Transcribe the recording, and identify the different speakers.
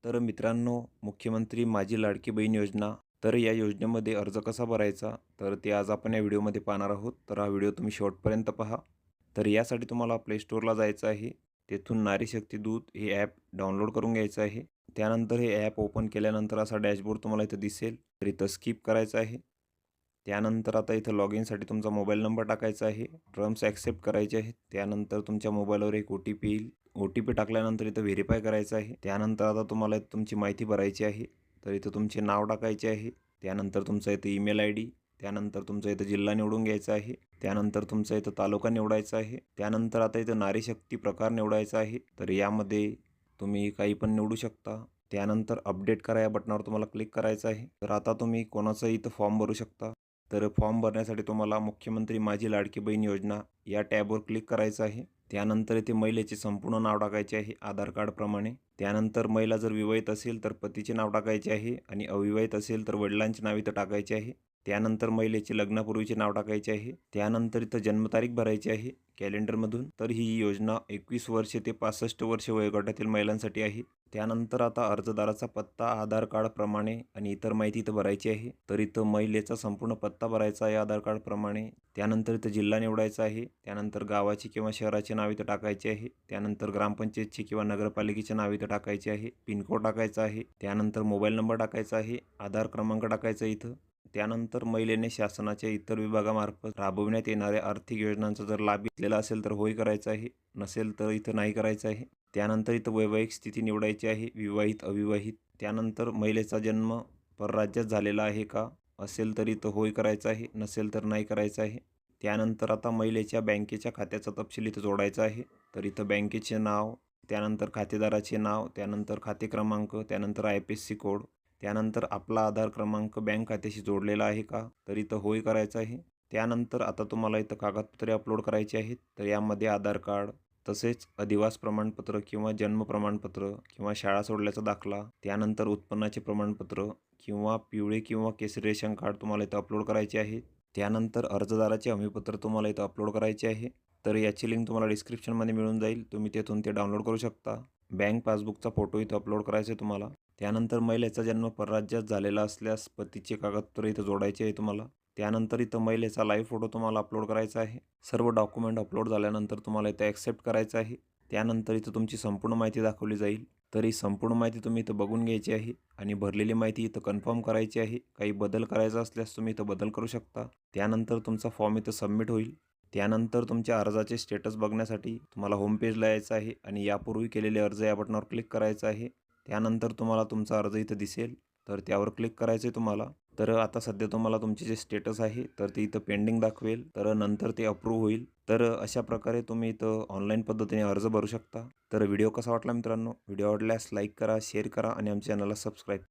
Speaker 1: तर मित्रांनो, मुख्यमंत्री माझी लाडकी बहीण योजना, तर या योजनेमध्ये अर्ज कसा भरायचा, तर ते आज आपण या व्हिडिओमध्ये पाहणार आहोत. तर हा व्हिडिओ तुम्ही शेवटपर्यंत पहा. तर यासाठी तुम्हाला प्ले स्टोअरला जायचं आहे. तेथून नारी शक्ती दूत हे ॲप डाउनलोड करून घ्यायचं आहे. त्यानंतर हे ॲप ओपन केल्यानंतर असा डॅशबोर्ड तुम्हाला इथं दिसेल. तर इथं स्किप करायचं आहे. त्यानंतर आता इथं लॉग इनसाठी तुमचा मोबाईल नंबर टाकायचा आहे. टर्म्स ॲक्सेप्ट करायचे आहेत. त्यानंतर तुमच्या मोबाईलवर एक ओ-टी-पी येईल. ओ-टी-पी टाकल्यानंतर इथं व्हेरीफाय करायचं आहे. त्यानंतर आता तुम्हाला इथं तुमची माहिती भरायची आहे. तर इथं तुमचे नाव टाकायचे आहे. त्यानंतर तुमचा इथं ईमेल आयडी, त्यानंतर तुमचा इथं जिल्हा निवडून घ्यायचा आहे. त्यानंतर तुमचा इथं तालुका निवडायचा आहे. त्यानंतर आता इथं नारी शक्ती प्रकार निवडायचा आहे. तर यामध्ये तुम्ही काही पण निवडू शकता. त्यानंतर अपडेट करा या बटनावर तुम्हाला क्लिक करायचं आहे. तर आता तुम्ही कोणाचाही इथं फॉर्म भरू शकता. तर फॉर्म भरण्यासाठी तुम्हाला मुख्यमंत्री माझी लाडकी बहीण योजना या टॅबवर क्लिक करायचं आहे. त्यानंतर इथे महिलेचे संपूर्ण नाव टाकायचे आहे आधार कार्डप्रमाणे. त्यानंतर महिला जर विवाहित असेल तर पतीचे नाव टाकायचे आहे आणि अविवाहित असेल तर वडिलांचे नाव इथं टाकायचे आहे. त्यानंतर महिलेचे लग्नापूर्वीचे नाव टाकायचे आहे. त्यानंतर इथं जन्मतारीख भरायची आहे कॅलेंडरमधून. तर ही योजना 21 वर्षे ते 65 वर्षे वयोगटातील महिलांसाठी आहे. त्यानंतर आता अर्जदाराचा पत्ता आधार कार्डप्रमाणे आणि इतर माहिती इथं भरायची आहे. तर इथं महिलेचा संपूर्ण पत्ता भरायचा आहे आधार कार्डप्रमाणे. त्यानंतर इथं जिल्हा निवडायचा आहे. त्यानंतर गावाचे किंवा शहराचे नाव इथं टाकायचे आहे. त्यानंतर ग्रामपंचायतचे किंवा नगरपालिकेचे नाव इथं टाकायचे आहे. पिनकोड टाकायचा आहे. त्यानंतर मोबाईल नंबर टाकायचा आहे. आधार क्रमांक टाकायचा इथं. त्यानंतर महिलेने शासनाच्या इतर विभागामार्फत राबविण्यात येणाऱ्या आर्थिक योजनांचा जर लाभ घेतलेला असेल तर होय करायचा आहे. नसेल तर इथं नाही करायचं आहे. त्यानंतर इथं वैवाहिक स्थिती निवडायची आहे, विवाहित, अविवाहित. त्यानंतर महिलेचा जन्म परराज्यात झालेला आहे का? असेल तर इथं होय करायचं आहे, नसेल तर नाही करायचं आहे. त्यानंतर आता महिलेच्या बँकेच्या खात्याचा तपशील इथं जोडायचा आहे. तर इथं बँकेचे नाव, त्यानंतर खातेदाराचे नाव, त्यानंतर खाते क्रमांक, त्यानंतर IFSC कोड, त्यानंतर आपला आधार क्रमांक बँक खात्याशी जोडलेला आहे का? तर इथं होय करायचं आहे. त्यानंतर आता तुम्हाला इथं कागदपत्रे अपलोड करायची आहेत. तर यामध्ये आधार कार्ड, तसेच अधिवास प्रमाणपत्र किंवा जन्म प्रमाणपत्र किंवा शाळा सोडल्याचा दाखला, त्यानंतर उत्पन्नाचे प्रमाणपत्र किंवा पिवळे किंवा केसरी रेशन कार्ड तुम्हाला इथं अपलोड करायचे आहे. त्यानंतर अर्जदाराचे हमीपत्र तुम्हाला इथं अपलोड करायचे आहे. तर याची लिंक तुम्हाला डिस्क्रिप्शनमध्ये मिळून जाईल. तुम्ही तेथून ते डाउनलोड करू शकता. बँक पासबुकचा फोटो इथं अपलोड करायचा आहे तुम्हाला. त्यानंतर महिलेचा जन्म परराज्यात झालेला असल्यास पतीचे कागदपत्र इथं जोडायचे आहे तुम्हाला. त्यानंतर इथं महिलेचा लाईव्ह फोटो तुम्हाला अपलोड करायचा आहे. सर्व डॉक्युमेंट अपलोड झाल्यानंतर तुम्हाला इथं ॲक्सेप्ट करायचं आहे. त्यानंतर इथं तुमची संपूर्ण माहिती दाखवली जाईल. तर ही संपूर्ण माहिती तुम्ही इथं बघून घ्यायची आहे आणि भरलेली माहिती इथं कन्फर्म करायची आहे. काही बदल करायचा असल्यास तुम्ही इथं बदल करू शकता. त्यानंतर तुमचा फॉर्म इथं सबमिट होईल. त्यानंतर तुमच्या अर्जाचे स्टेटस बघण्यासाठी तुम्हाला होम पेजला यायचं आहे आणि यापूर्वी केलेले अर्ज या बटनावर क्लिक करायचं आहे. त्यानंतर तुम्हाला तुमचा अर्ज इथं दिसेल. तर त्यावर क्लिक करायचं आहे तुम्हाला. तर आता सध्या तुम्हाला तुमचे जे स्टेटस आहे तर ते इथं पेंडिंग दाखवेल. तर नंतर ते अप्रूव्ह होईल. तर अशा प्रकारे तुम्ही इथं ऑनलाईन पद्धतीने अर्ज भरू शकता. तर व्हिडिओ कसा वाटला मित्रांनो? व्हिडिओ आवडल्यास लाईक करा, शेअर करा आणि आमच्या चॅनलला सबस्क्राईब